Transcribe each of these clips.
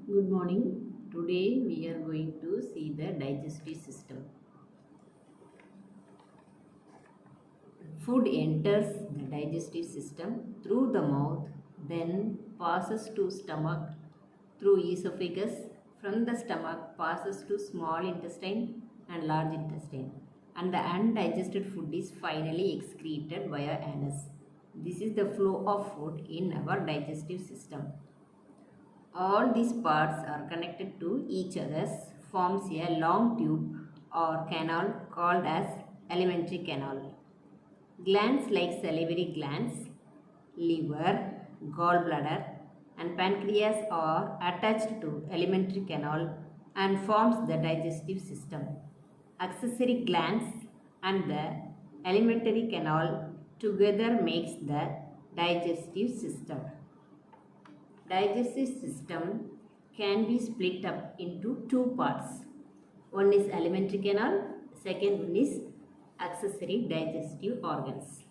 Good morning. Today we are going to see the digestive system. Food enters the digestive system through the mouth, then passes to stomach through esophagus. From the stomach passes to small intestine and large intestine. And the undigested food is finally excreted via anus. This is the flow of food in our digestive system. All these parts are connected to each other, forms a long tube or canal called as alimentary canal. Glands like salivary glands, liver, gallbladder and pancreas are attached to alimentary canal and forms the digestive system. Accessory glands and the alimentary canal together makes the digestive system. Digestive system can be split up into two parts. One is alimentary canal, second one is accessory digestive organs.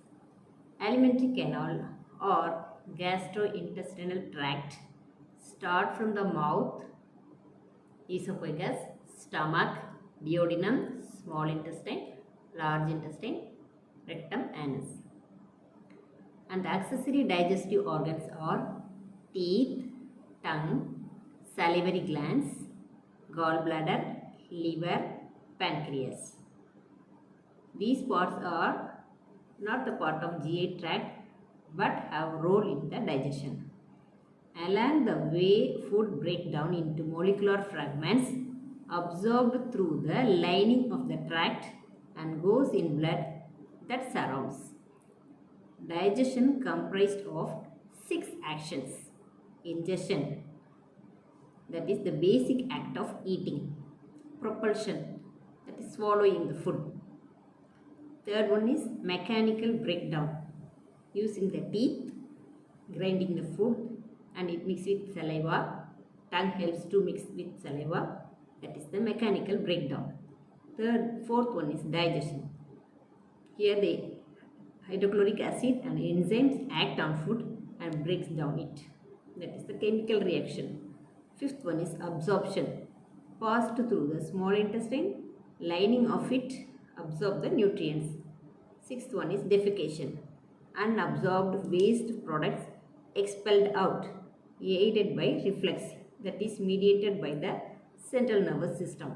Alimentary canal or gastrointestinal tract start from the mouth, esophagus, stomach, duodenum, small intestine, large intestine, rectum, anus. And the accessory digestive organs are teeth, tongue, salivary glands, gallbladder, liver, pancreas. These parts are not the part of GI tract but have role in the digestion. Along the way, food breaks down into molecular fragments absorbed through the lining of the tract and goes in blood that surrounds. Digestion comprised of 6 actions. Ingestion, that is the basic act of eating. Propulsion, that is swallowing the food. Third one is mechanical breakdown, using the teeth, grinding the food and it mixes with saliva. Tongue helps to mix with saliva, that is the mechanical breakdown. Fourth one is digestion. Here the hydrochloric acid and enzymes act on food and breaks down it. That is the chemical reaction. Fifth one is absorption. Passed through the small intestine, lining of it absorb the nutrients. Sixth one is defecation. Unabsorbed waste products expelled out, aided by reflex, that is mediated by the central nervous system.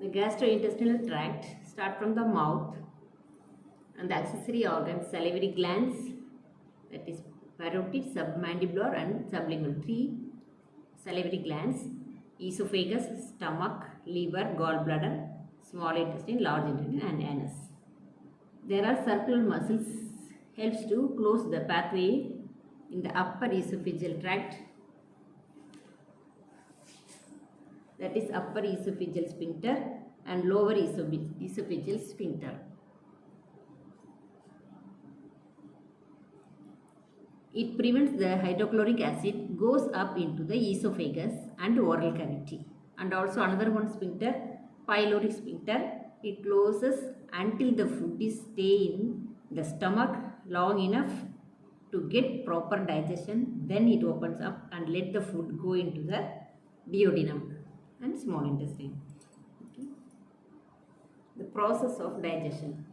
The gastrointestinal tract start from the mouth and the accessory organs, salivary glands, that is parotid, submandibular and sublingual. 3 salivary glands, esophagus, stomach, liver, gallbladder, small intestine, large intestine and anus. There are circular muscles helps to close the pathway in the upper esophageal tract, that is upper esophageal sphincter and lower esophageal sphincter. It prevents the hydrochloric acid goes up into the esophagus and oral cavity. And also another one sphincter, pyloric sphincter, it closes until the food is stay in the stomach long enough to get proper digestion. Then it opens up and let the food go into the duodenum and small intestine. Okay. The process of digestion.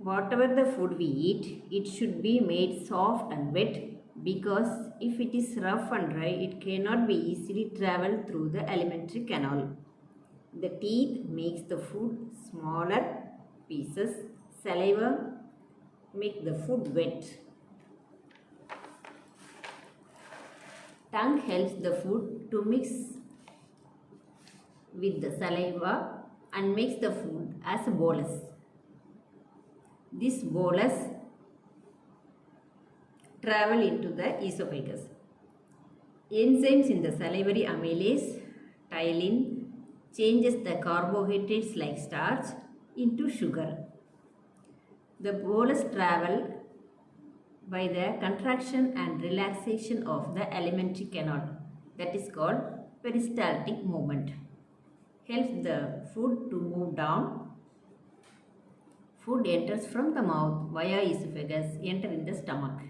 Whatever the food we eat, it should be made soft and wet, because if it is rough and dry, it cannot be easily travel through the alimentary canal. The teeth makes the food smaller pieces. Saliva make the food wet. Tongue helps the food to mix with the saliva and makes the food as a bolus. This bolus travel into the esophagus. Enzymes in the salivary amylase, ptyalin, changes the carbohydrates like starch into sugar. The bolus travel by the contraction and relaxation of the alimentary canal, that is called peristaltic movement. Helps the food to move down Food enters from the mouth via esophagus, enter in the stomach.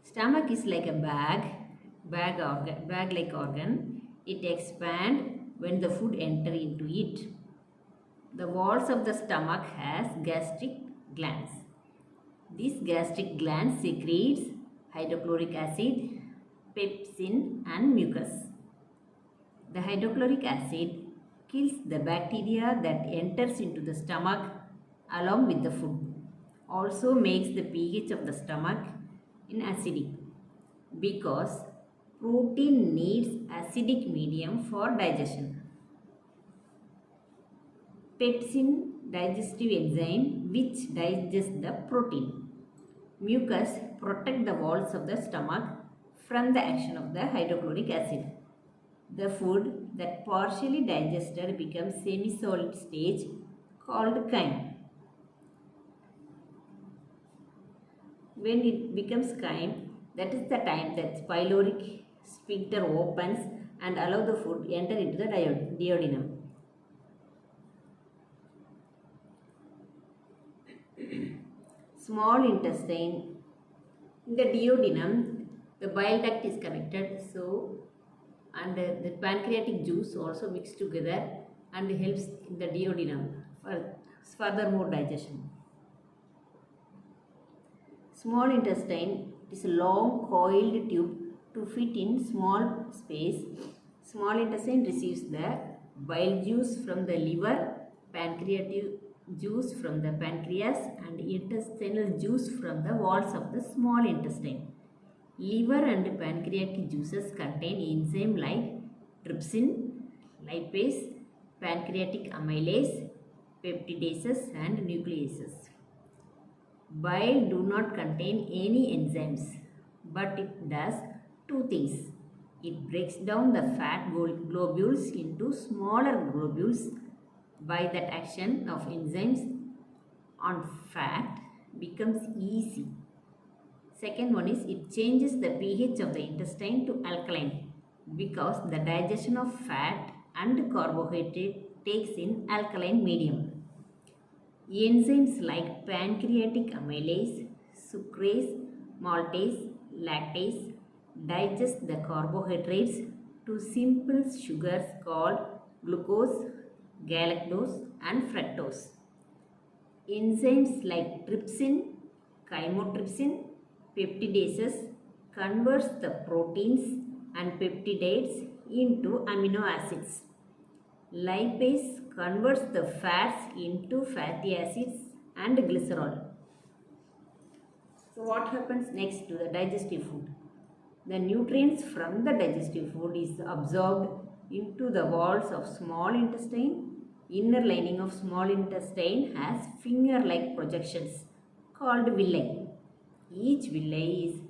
Stomach is like a bag-like organ. It expands when the food enter into it. The walls of the stomach has gastric glands. These gastric glands secretes hydrochloric acid, pepsin and mucus. The hydrochloric acid kills the bacteria that enters into the stomach along with the food. Also makes the pH of the stomach acidic because protein needs acidic medium for digestion. Pepsin digestive enzyme which digests the protein. Mucus protect the walls of the stomach from the action of the hydrochloric acid. The food that partially digested becomes semi-solid stage called chyme. When it becomes chyme, that is the time that pyloric sphincter opens and allow the food enter into the duodenum. Small intestine. In the duodenum, the bile duct is connected, and the pancreatic juice also mixed together and helps in the duodenum for furthermore digestion. Small intestine is a long coiled tube to fit in small space. Small intestine receives the bile juice from the liver, pancreatic juice from the pancreas and intestinal juice from the walls of the small intestine. Liver and pancreatic juices contain enzymes like trypsin, lipase, pancreatic amylase, peptidases and nucleases. Bile do not contain any enzymes, but it does two things. It breaks down the fat globules into smaller globules. By that action of enzymes on fat becomes easy. Second one is it changes the pH of the intestine to alkaline because the digestion of fat and carbohydrate takes in alkaline medium. Enzymes like pancreatic amylase, sucrase, maltase, lactase digest the carbohydrates to simple sugars called glucose, galactose and fructose. Enzymes like trypsin, chymotrypsin, peptidases converts the proteins and peptidates into amino acids. Lipase converts the fats into fatty acids and glycerol. So what happens next to the digestive food? The nutrients from the digestive food is absorbed into the walls of small intestine. Inner lining of small intestine has finger-like projections called villi. Each villi is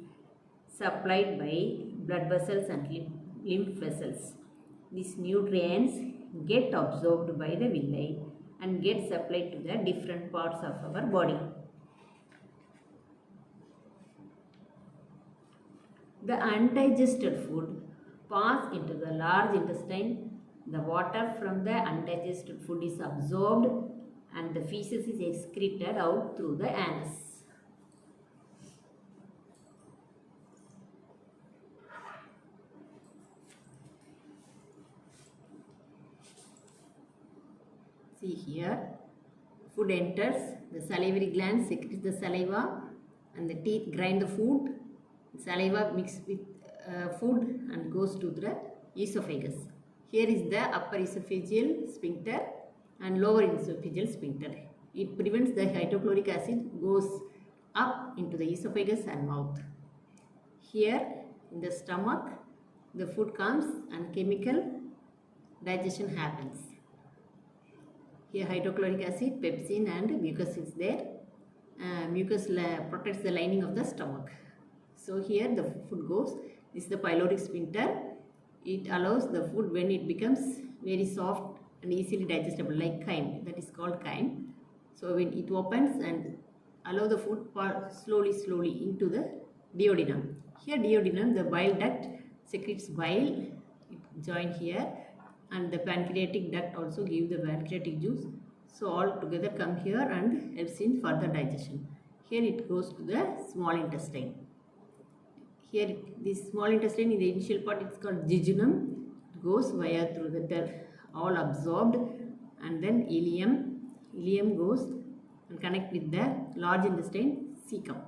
supplied by blood vessels and lymph vessels. These nutrients get absorbed by the villi and get supplied to the different parts of our body. The undigested food pass into the large intestine. The water from the undigested food is absorbed and the feces is excreted out through the anus. See here, food enters, the salivary gland secretes the saliva and the teeth grind the food. Saliva mixed with food and goes to the esophagus. Here is the upper esophageal sphincter and lower esophageal sphincter. It prevents the hydrochloric acid goes up into the esophagus and mouth. Here in the stomach, the food comes and chemical digestion happens. Here hydrochloric acid, pepsin and mucus is there. Mucus protects the lining of the stomach. So here the food goes. This is the pyloric sphincter. It allows the food when it becomes very soft and easily digestible like chyme. That is called chyme. So when it opens and allow the food slowly into the duodenum. Here duodenum, the bile duct secretes bile. It join here and the pancreatic duct also give the pancreatic juice. So all together come here and helps in further digestion. Here it goes to the small intestine. Here this small intestine in the initial part it's called jejunum. It goes via through the all absorbed, and then ileum. Ileum goes and connect with the large intestine cecum.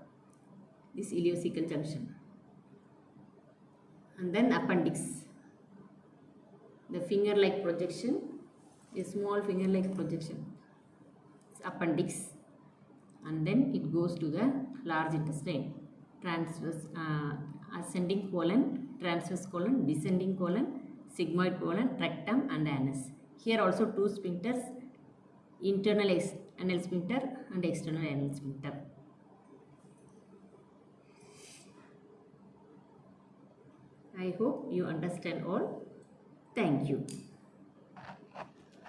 This ileocecal junction. And then appendix. The finger-like projection, a small finger-like projection. It's appendix. And then it goes to the large intestine. Transverse, ascending colon, transverse colon, descending colon, sigmoid colon, rectum and anus. Here also two sphincters, internal anal sphincter and external anal sphincter. I hope you understand all. Thank you.